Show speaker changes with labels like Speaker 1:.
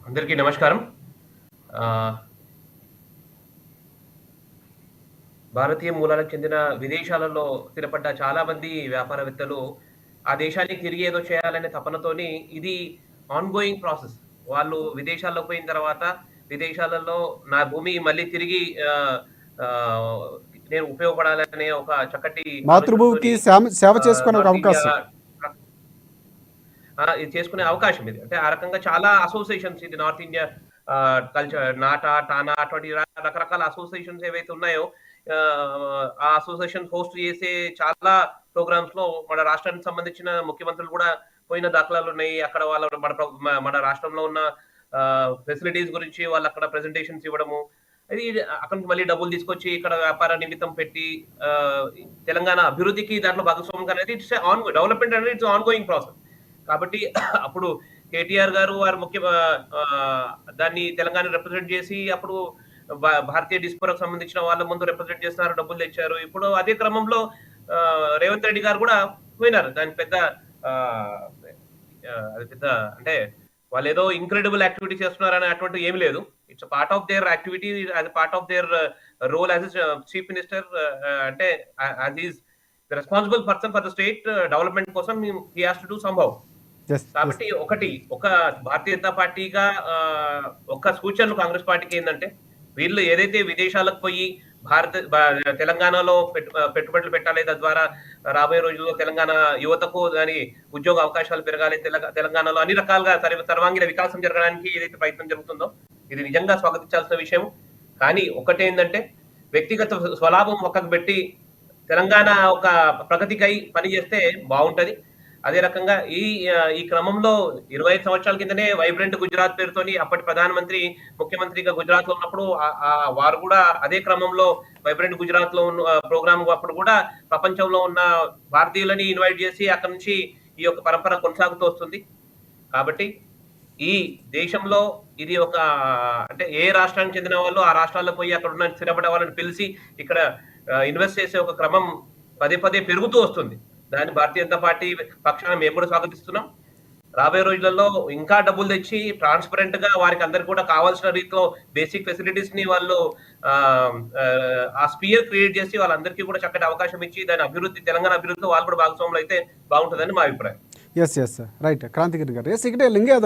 Speaker 1: అందరికీ నమస్కారం. ఆహ్, భారతీయ మూలాలకు చెందిన విదేశాలలో స్థిరపడ్డ చాలామంది వ్యాపారవేత్తలు ఆ దేశానికి తిరిగి ఏదో చేయాలనే తపనతోని ఇది ఆన్‌గోయింగ్ ప్రాసెస్. వాళ్ళు విదేశాల్లోకి పోయిన తర్వాత విదేశాలలో నా భూమి మళ్ళీ తిరిగి ఆహ్, ఆహ్, నేను ఉపయోగపడాలనే ఒక చక్కటి
Speaker 2: మాతృభూమికి
Speaker 1: ఆలోచనతోని
Speaker 2: సేవ చేసుకునే ఒక
Speaker 1: నార్త్ ఇండియా
Speaker 2: అవకాశం.
Speaker 1: ఇది చేసుకునే అవకాశం ఇది. అంటే ఆ రకంగా చాలా అసోసియేషన్స్ ఇది నార్త్ ఇండియా కల్చర్ నాటా, టానా అటువంటి రకరకాల అసోసియేషన్స్ ఏవైతే ఉన్నాయో ఆ అసోసియేషన్ హోస్ట్ చేసే చాలా ప్రోగ్రామ్స్‌లో మన రాష్ట్రానికి సంబంధించిన ముఖ్యమంత్రులు కూడా పోయిన దాఖలాలున్నాయి. అక్కడ వాళ్ళ మన రాష్ట్రంలో ఉన్న ఫెసిలిటీస్ గురించి వాళ్ళక్కడ ప్రెజెంటేషన్స్ ఇవ్వడము. అది అక్కడి నుంచి మళ్ళీ డబ్బులు తీసుకొచ్చి ఇక్కడ వ్యాపార నిమిత్తం పెట్టి తెలంగాణ అభివృద్ధికి దాంట్లో భాగస్వామ్యం అనేది డెవలప్‌మెంట్ అనేది ఇట్స్ ఆన్‌గోయింగ్ ప్రాసెస్. కాబట్టి అప్పుడు కేటీఆర్ గారు వారు దాన్ని తెలంగాణ రిప్రజెంట్ చేసి అప్పుడు భారతీయ డిస్పోరాకు సంబంధించిన వాళ్ళ ముందు రిప్రజెంట్ చేస్తున్నారు, డబ్బులు తెచ్చారు. ఇప్పుడు అదే క్రమంలో రేవంత్ రెడ్డి గారు కూడా పోయినారు. దానికి పెద్ద ఆహ్, అది పెద్ద అంటే వాళ్ళేదో ఇంక్రెడిబుల్ యాక్టివిటీ చేస్తున్నారని అటువంటివి ఏమి లేదు. It's part of their activity as part of their role as chief minister అంటే as is the responsible person for the state development కోసం he has to do somehow. కాబట్టి ఒక భారతీయ జనతా పార్టీగా ఒక సూచనలు కాంగ్రెస్ పార్టీకి ఏందంటే, వీళ్ళు ఏదైతే విదేశాలకు పోయి తెలంగాణలో పెట్టుబడులు పెట్టాలి. తద్వారా రాబోయే రోజుల్లో తెలంగాణ యువతకు దాని ఉద్యోగ అవకాశాలు పెరగాలి. తెలంగాణలో అన్ని రకాలుగా సర్వాంగీణ వికాసం జరగడానికి ఏదైతే ప్రయత్నం జరుగుతుందో ఇది నిజంగా స్వాగతించాల్సిన విషయం. కానీ ఒకటేందంటే వ్యక్తిగత స్వలాభం పక్కకు పెట్టి తెలంగాణ ఒక ప్రగతికై పని చేస్తే బావుంటది. అదే రకంగా ఈ క్రమంలో 25 సంవత్సరాల కిందనే వైబ్రెంట్ గుజరాత్ పేరుతోని అప్పటి ప్రధానమంత్రి ముఖ్యమంత్రిగా గుజరాత్‌లో ఉన్నప్పుడు వారు కూడా అదే క్రమంలో వైబ్రెంట్ గుజరాత్‌లో ఉన్న ప్రోగ్రామ్ అప్పుడు కూడా ప్రపంచంలో ఉన్న భారతీయులని ఇన్వైట్ చేసి అక్కడి నుంచి ఈ యొక్క పరంపర కొనసాగుతూ వస్తుంది. కాబట్టి ఈ దేశంలో ఇది అంటే ఏ రాష్ట్రానికి చెందిన వాళ్ళు ఆ రాష్ట్రాల్లో పోయి అక్కడ ఉన్న స్థిరపడే వాళ్ళని పిలిచి ఇక్కడ ఇన్వెస్ట్ చేసే ఒక క్రమం పదే పదే పెరుగుతూ వస్తుంది. దాన్ని భారతీయ జనతా పార్టీ పక్షాన మేము కూడా స్వాగతిస్తున్నాం. రాబోయే రోజులలో ఇంకా డబ్బులు తెచ్చి ట్రాన్స్‌పరెంట్ గా వారికి అందరికి కూడా కావాల్సిన రీతిలో బేసిక్ ఫెసిలిటీస్ ని వాళ్ళు ఆ స్పియర్ క్రియేట్ చేసి వాళ్ళందరికీ కూడా చక్కటి అవకాశం ఇచ్చి తెలంగాణ అభివృద్ధిలో వాళ్ళు కూడా భాగస్వాములు అయితే బాగుంటుందని మా అభిప్రాయం.
Speaker 2: ఎస్ రైట్ క్రాంతిగిరి గారు. ఎస్ ఇక్కడ లింగే